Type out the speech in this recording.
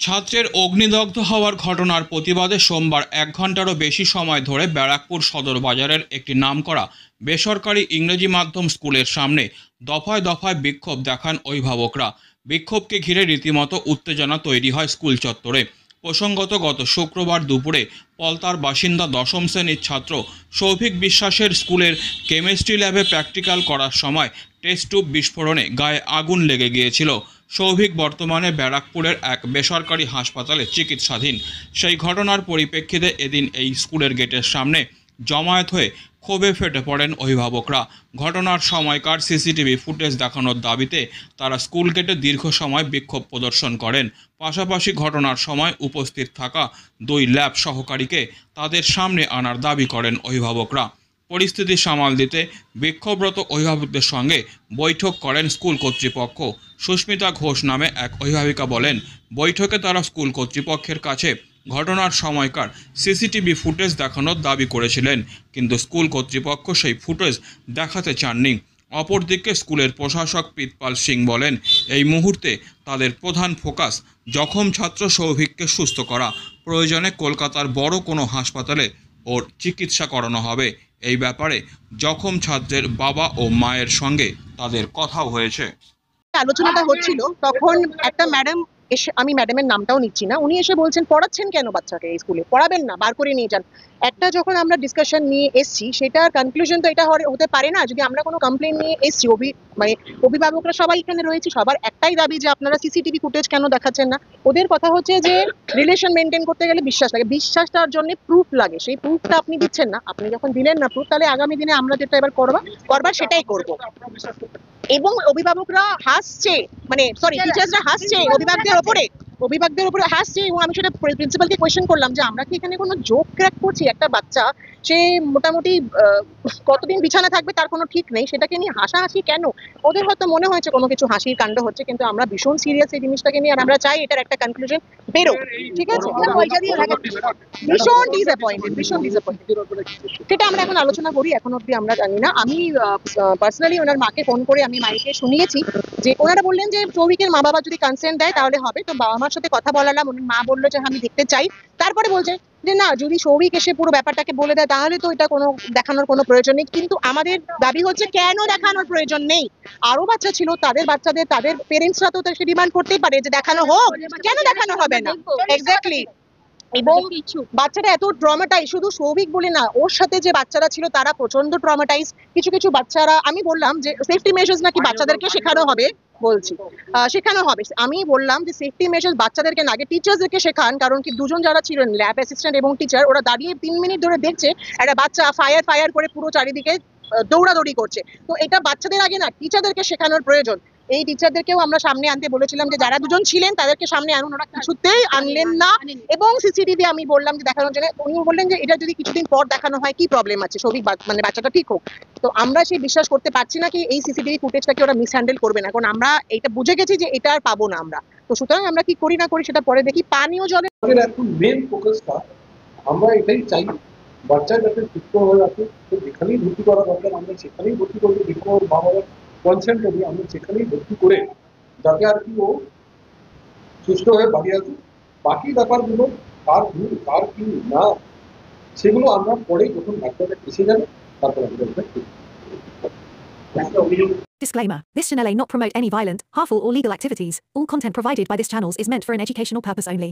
ছাত্রের অগ্নিদগ্ধ হওয়ার ঘটনার প্রতিবাদে সোমবার 1 ঘণ্টারও বেশি সময় ধরে ব্যারাকপুর সদর বাজারের একটি নামকরা বেসরকারি ইংরেজি মাধ্যম স্কুলের সামনে দফায় দফায় বিক্ষোভ দেখান অভিভাবকরা। বিক্ষোভকে ঘিরে রীতিমতো উত্তেজনা তৈরি হয় স্কুল চত্বরে। প্রসঙ্গত গত শুক্রবার দুপুরে পলতার বাসিন্দা দশম শ্রেণীর ছাত্র সৌভিক বিশ্বাসের স্কুলের কেমিস্ট্রি ল্যাবে প্র্যাকটিক্যাল করার সময় টেস্ট টিউব বিস্ফোরণে গায়ে আগুন লেগে গিয়েছিল। সৌভিক বর্তমানে ব্যারাকপুরের এক বেসরকারি হাসপাতালে চিকিৎসাধীন। সেই ঘটনার পরিপ্রেক্ষিতে এদিন এই স্কুলের গেটের সামনে জমায়েত হয়ে ক্ষোভে ফেটে পড়েন অভিভাবকরা। ঘটনার সময়কার সিসিটিভি ফুটেজ দেখানোর দাবিতে তারা স্কুল গেটে দীর্ঘ সময় বিক্ষোভ প্রদর্শন করেন। পাশাপাশি ঘটনার সময় উপস্থিত থাকা 2 ল্যাব সহকারীকে তাদের সামনে আনার দাবি করেন অভিভাবকরা। পরিস্থিতি সামাল দিতে বিক্ষোভরত অভিভাবকদের সঙ্গে বৈঠক করেন স্কুল কর্তৃপক্ষ। সুস্মিতা ঘোষ নামে এক অভিভাবিকা বলেন, বৈঠকে তারা স্কুল কর্তৃপক্ষের কাছে ঘটনার সময়কার সিসিটিভি ফুটেজ দেখানোর দাবি করেছিলেন, কিন্তু স্কুল কর্তৃপক্ষ সেই ফুটেজ দেখাতে চাননি। অপরদিকে স্কুলের প্রশাসক প্রীতপাল সিং বলেন, এই মুহূর্তে তাদের প্রধান ফোকাস জখম ছাত্র সৌভিককে সুস্থ করা। প্রয়োজনে কলকাতার বড় কোনো হাসপাতালে ওর চিকিৎসা করানো হবে। এই ব্যাপারে জখম ছাত্রের বাবা ও মায়ের সঙ্গে তাদের কথাও হয়েছে। আলোচনাটা হচ্ছিল তখন একটা ম্যাডাম এসে, আমি ম্যাডামের নামটাও নিচ্ছি না, উনি এসে বলছেন পড়াচ্ছেন কেন বাচ্চাকে, এই স্কুলে পড়াবেন না, বার করে নিয়ে যান। একটা যখন আমরা ডিসকাশন নিয়ে এসছি, সেটার কনক্লুশন তো এটা হতে পারে না। যদি আমরা কোনো কমপ্লেন নিয়ে এসছি, মানে অভিভাবকরা সবাই এখানে রয়েছে, সবার একটাই দাবি যে আপনারা সিসিটিভি ফুটেজ কেন দেখাচ্ছেন না। ওদের কথা হচ্ছে যে রিলেশন মেনটেন করতে গেলে বিশ্বাস লাগে, বিশ্বাসটার জন্য প্রুফ লাগে, সেই প্রুফটা আপনি দিচ্ছেন না। আপনি যখন দিলেন না প্রুফ, তাহলে আগামী দিনে আমরা যেটা এবার করবার সেটাই করবো। এবং অভিভাবকরা হাসছে, মানে সরি টিচার্সরা হাসছে অভিভাবকদের উপরে হাসছে। এবং আমি সেটা প্রিন্সিপালকে কোয়েশ্চেন করলাম যে আমরা কি এখানে কোনো জোক ক্র্যাক করছি? একটা বাচ্চা সে মোটামুটি কতদিন বিছানা থাকবে তার কোনো ঠিক নেই, সেটাকে নিয়ে হাসাহাসি কেন? ওদের হয়তো মনে হয়েছে কোনো কিছু হাসির কাণ্ড হচ্ছে, কিন্তু আমরা ভীষণ সিরিয়াস এই জিনিসটাকে নিয়ে, আর আমরা চাই এটার একটা কনক্লুশন বেরো। ঠিক আছে, ভীষণ ডিসঅ্যাপয়েন্টেড। সেটা আমরা এখন আলোচনা করি, এখন অব্দি আমরা জানি না। আমি পার্সোনালি ওনার মাকে ফোন করে আমি মাইকে শুনিয়েছি যে ওনারা বললেন যে সৌভিকের মা বাবা যদি কনসেন্ট দেয় তাহলে হবে। তো বাবা মার সাথে কথা বলালাম, মা বললো যে আমি দেখতে চাই। তারপরে বলছে যে না, যদি সৌভিক এসে পুরো ব্যাপারটাকে বলে দেয় তাহলে তো এটা কোনো দেখানোর কোনো প্রয়োজন নেই। কিন্তু আমাদের দাবি হচ্ছে কেন দেখানোর প্রয়োজন নেই? আরো বাচ্চা ছিল, তাদের বাচ্চাদের তাদের পেরেন্টসরা তো সে ডিমান্ড করতেই পারে যে দেখানো হোক, কেন দেখানো হবে না? এক্স্যাক্টলি। এবং বাচ্চাটা এত ট্রমাটাইজ, শুধু সৌভিক বলে না, ওর সাথে যে বাচ্চারা ছিল তারা প্রচন্ড ট্রমাটাইজ। কিছু বাচ্চারা, আমি বললাম যে সেফটি মেজার্স নাকি বাচ্চাদেরকে শেখানো হবে, শেখানো হবে। আমি বললাম যে সেফটি মেজার্স বাচ্চাদেরকে না, আগে টিচার্সদেরকে শেখান। কারণ কি, দুজন যারা ছিলেন ল্যাব অ্যাসিস্ট্যান্ট এবং টিচার, ওরা দাঁড়িয়ে 3 মিনিট ধরে দেখছে একটা বাচ্চা ফায়ার করে পুরো চারিদিকে দৌড়াদৌড়ি করছে। তো এটা বাচ্চাদের আগে না টিচারদেরকে শেখানোর প্রয়োজন। এই টিচারদেরকেও আমরা সামনে আনতে বলেছিলাম যে যারা দুজন ছিলেন তাদেরকে সামনে আনুন, ওরা কিছুতেই আনলেন না। এবং সিসিটিভি আমি বললাম যে দেখানোর জন্য, উনি বললেন যে এটা যদি কিছুদিন পর দেখানো হয় কি প্রবলেম আছে, সৌভিক মানে বাচ্চাটা ঠিক হোক। তো আমরা সেই বিশ্বাস করতে পারছি না কি এই সিসিটিভি ফুটেজটাকে ওরা মিসহ্যান্ডেল করবে না, কারণ আমরা এটা বুঝে গেছি যে এটা আর পাবো না আমরা। তো সুতরাং আমরা কি করি না করি সেটা পরে দেখি। পানীয় জলে এখন মেন ফোকাসটা আমরা এটাই চাই, বাচ্চা যাতে সুস্থ হয়ে আছে, তো যেখানেই ভর্তি করা দরকার আমরা সেখানেই ভর্তি করবো। যেগুলো বাবা মার কনসেন্ট হবে আমরা সেখানেই ভর্তি করে যাতে আর কি ও সুস্থ হয়ে বাড়ি আসে। বাকি ব্যাপারগুলো কার ভুল কার কি না সেগুলো আমরা পরে যখন ডাক্তারটা এসে যাবে তারপর আমরা Disclaimer. This channel may not promote any violent, harmful or legal activities. All content provided by this channel is meant for an educational purpose only.